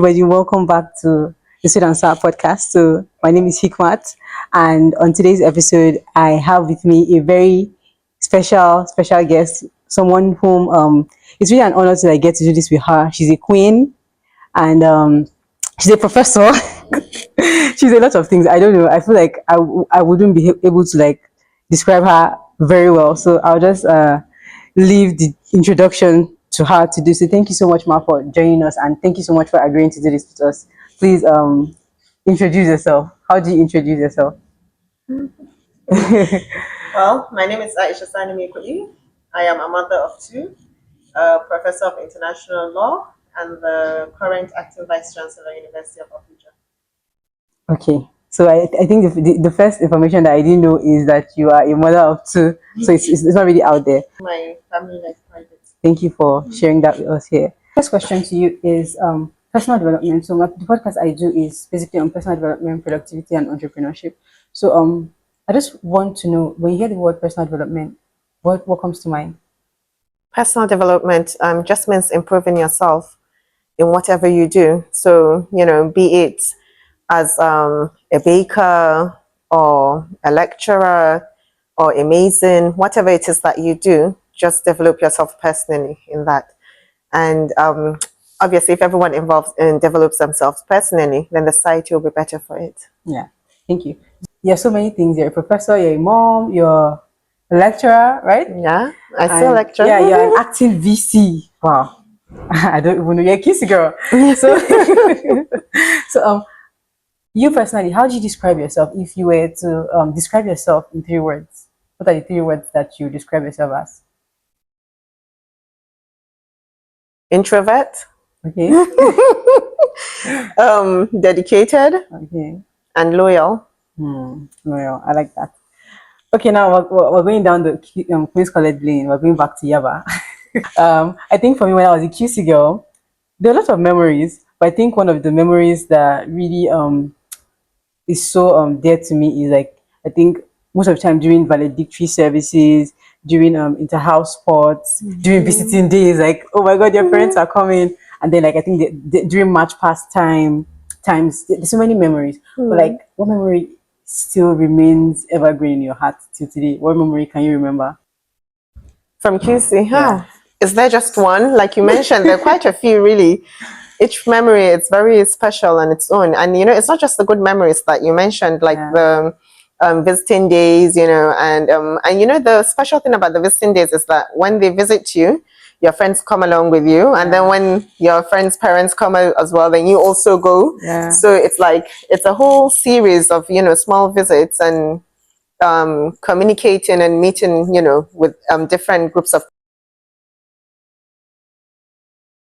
Everybody, welcome back to the Sit and Start podcast. So, my name is Hiqmat, and on today's episode, I have with me a very special guest, someone whom it's really an honor to get to do this with her. She's a queen, and she's a professor. She's a lot of things. I don't know. I feel like I wouldn't be able to describe her very well. So I'll just leave the introduction to her to do. So thank you so much, Ma, for joining us, and thank you so much for agreeing to do this with us. Please introduce yourself. How do you introduce yourself? Well, my name is Aisha Sani Maikudi. I am a mother of two, a professor of international law, and the current acting vice chancellor, University of Abuja. Okay. So I think the first information that I didn't know is that you are a mother of two. So it's not really out there. My family life private. Thank you for sharing that with us here. First question to you is personal development. So the podcast I do is basically on personal development, productivity, and entrepreneurship. So I just want to know, when you hear the word personal development, what comes to mind? Personal development just means improving yourself in whatever you do. So, be it as a baker or a lecturer or amazing, whatever it is that you do, just develop yourself personally in that. And obviously, if everyone involved and develops themselves personally, then the society will be better for it. Yeah, thank you. You're so many things. You're a professor, you're a mom, you're a lecturer, right? Yeah, I still lecture. Yeah, you're an acting VC. Wow. I don't even know. You're a kissy girl. So, you personally, how do you describe yourself? If you were to describe yourself in 3 words, what are the 3 words that you describe yourself as? Introvert. Okay. Dedicated. Okay. And loyal. Loyal. I like that. Okay, now we're going down the Queen's College lane. We're going back to Yaba. I think for me, when I was a QC girl, there are a lot of memories, but I think one of the memories that really is so dear to me is I think most of the time during valedictory services, during inter-house sports, during visiting days, oh my god, your parents are coming, and then I think during match past times, there's so many memories. But what memory still remains evergreen in your heart till today? What memory can you remember from QC? Yeah. Is there just one? Like you mentioned, there are quite a few really. Each memory is very special on its own, and it's not just the good memories that you mentioned, like the visiting days, and the special thing about the visiting days is that when they visit you, your friends come along with you, and then when your friends' parents come out as well, then you also go. So it's a whole series of small visits and communicating and meeting with different groups of.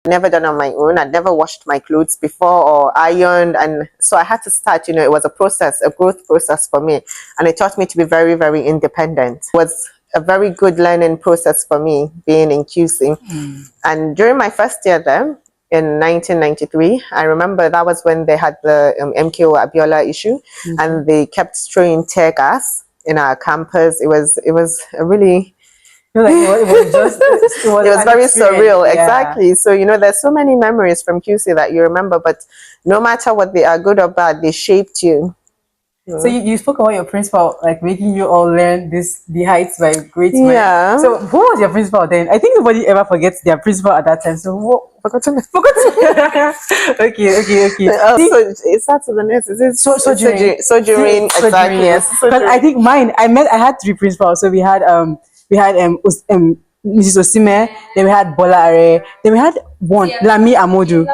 Never done on my own. I'd never washed my clothes before or ironed, and so I had to start. It was a process, a growth process for me, and it taught me to be very, very independent. It was a very good learning process for me being in QC. And during my first year there in 1993, I remember that was when they had the MKO Abiola issue, and they kept throwing tear gas in our campus. It was a really it was very surreal. Exactly. So there's so many memories from QC that you remember, but no matter what they are, good or bad, they shaped you. So you spoke about your principal making you all learn the heights by great men. Yeah. So who was your principal then? I think nobody ever forgets their principal at that time. So forgotten. Okay. So it starts with the next. Is it sojourning? Exactly. Yes. Because I think mine. I had 3 principals. So we had Mrs. Osime, then we had Bola Are, then we had one Lami Amodu.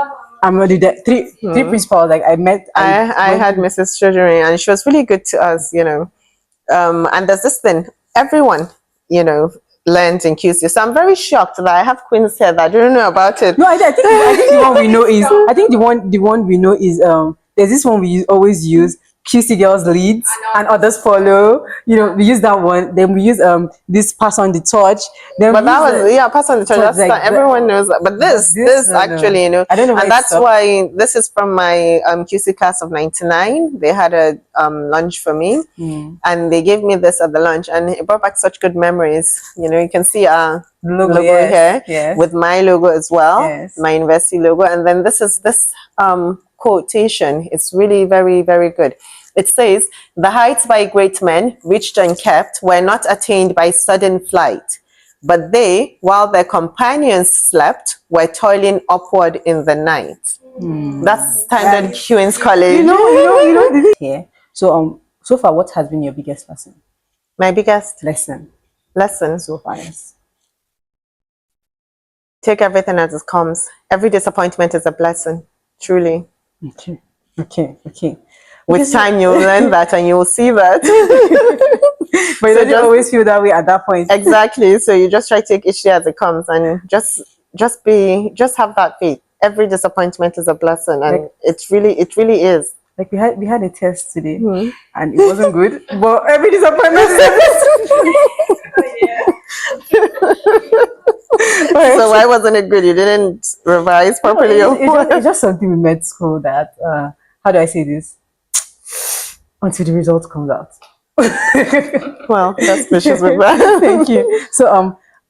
The three principals I met. I had Mrs. Treasury, and she was really good to us, and there's this thing, everyone, learned in QC. So I'm very shocked that I have queens here that don't know about it. No, I think the one we know is, there's this one we always use QC girls leads and others follow. We use that one. Then we use this pass on the torch. Then But we that use was pass on the torch. That's like everyone knows that. But this no, actually, I don't know why and it's that's stopped. why this is from my QC class of '99. They had a lunch for me, and they gave me this at the lunch, and it brought back such good memories. You can see our logo here with my logo as well, my university logo, and then this quotation. It's really very, very good. It says, "The heights by great men, reached and kept, were not attained by sudden flight, but they, while their companions slept, were toiling upward in the night." That's standard Queen's College. Here. So far, what has been your biggest lesson? My biggest lesson so far is take everything as it comes. Every disappointment is a blessing, truly. Okay. With time, you'll learn that and you'll see that. But you don't always feel that way at that point. Exactly. So you just try to take each day as it comes and just have that faith. Every disappointment is a blessing, and it really is. Like we had a test today, and it wasn't good. But every disappointment is a So why wasn't it good? You didn't revise properly. It's just something we met school that how do I say this? Until the result comes out. Well, that's precious with that. Thank you. So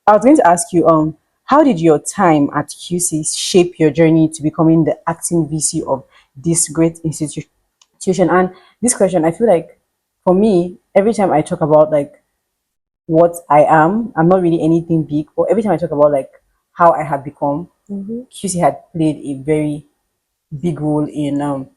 I was going to ask you how did your time at QC shape your journey to becoming the acting VC of this great institution? And this question, I feel like for me, every time I talk about like what I am, I'm not really anything big, but every time I talk about like how I have become, QC had played a very big role in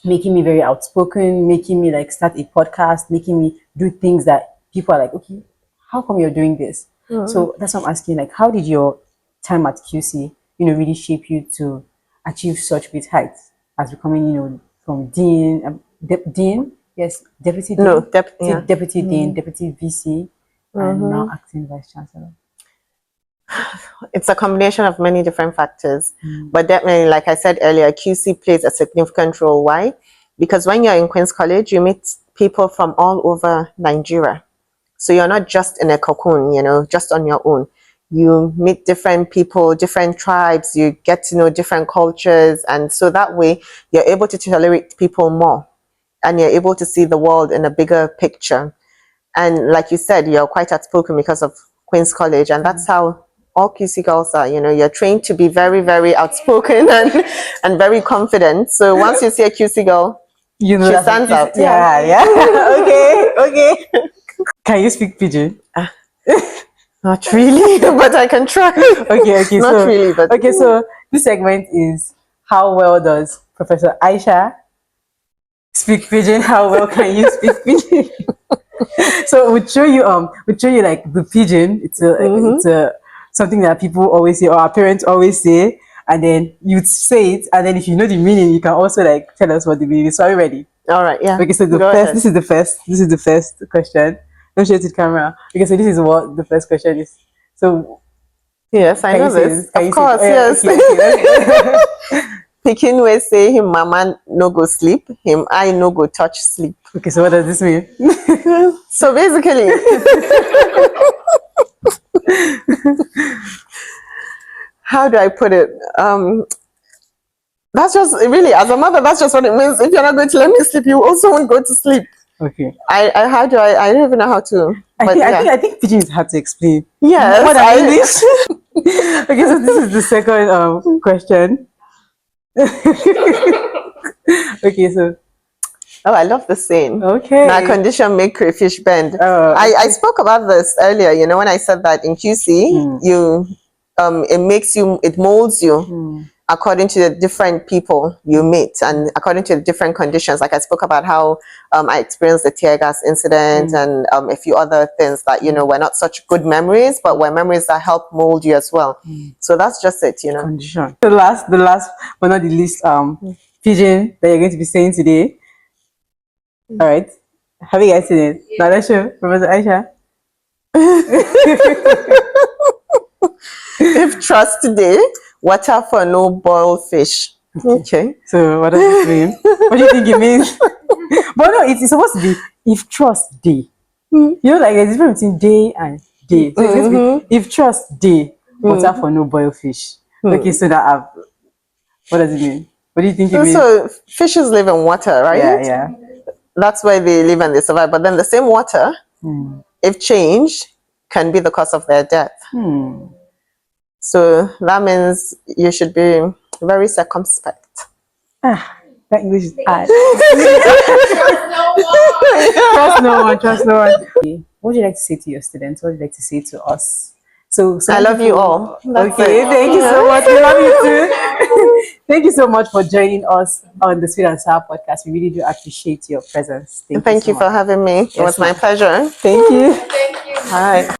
making me very outspoken, making me like start a podcast, making me do things that people are like, okay, how come you're doing this? So that's what I'm asking, like, how did your time at QC, really shape you to achieve such great heights as becoming, from dean, dean, yes, deputy dean, deputy dean, deputy VC, and now acting vice chancellor? It's a combination of many different factors, but definitely, like I said earlier, QC plays a significant role. Why? Because when you're in Queen's College, you meet people from all over Nigeria. So you're not just in a cocoon, just on your own. You meet different people, different tribes, you get to know different cultures. And so that way you're able to tolerate people more and you're able to see the world in a bigger picture. And like you said, you're quite outspoken because of Queen's College. And that's how all QC girls are. You're trained to be very, very outspoken and very confident. So once you see a QC girl, she stands out. Yeah. Okay. Can you speak Pidgin? Not really, but I can try. Okay. Not really, but okay. So this segment is how well does Professor Aisha speak Pidgin? How well can you speak Pidgin? So we'll show you like the Pidgin. It's a something that people always say or our parents always say, and then you'd say it, and then if you know the meaning, you can also like tell us what the meaning is. So are you ready? All right, yeah. Okay, so this is the first question. Don't show it to the camera. Okay, so this is what the first question is. So yes, I know this. Of course, yes. Okay. Pikin will say him mama no go sleep, him I no go touch sleep. Okay, so what does this mean? So basically, how do I put it? That's just really, as a mother, that's just what it means. If you're not going to let me sleep, you also won't go to sleep. Okay. I don't even know how to. I think Pidgin is hard to explain. Yes, more than English. Okay, so this is the second question. Okay, so I love the saying. Okay. Now condition make crayfish bend. I spoke about this earlier, when I said that in QC, it molds you according to the different people you meet and according to the different conditions. Like I spoke about how I experienced the tear gas incident and a few other things that, were not such good memories, but were memories that help mold you as well. So that's just it, Condition. The last but not the least Pidgin that you're going to be saying today. All right. Have you guys seen it? Now let's show Professor Aisha. If trust today, water for no boiled fish. Okay. So what does it mean? What do you think it means? But no, it's supposed to be if trust day. You know, like there's a difference between day and day. So it's supposed to be if trust day, water for no boil fish. Okay, so that what does it mean? What do you think it means? So fishes live in water, right? Yeah. That's why they live and they survive. But then the same water, if changed, can be the cause of their death. So that means you should be very circumspect. That English is hard. Trust no one. Okay. What would you like to say to your students? What would you like to say to us? So I love you all. That's okay, it. thank you so much. We love you too. Thank you so much for joining us on the Sweet and Sour podcast. We really do appreciate your presence. Thank you so for much. having me. It was my pleasure. Thank you. All right.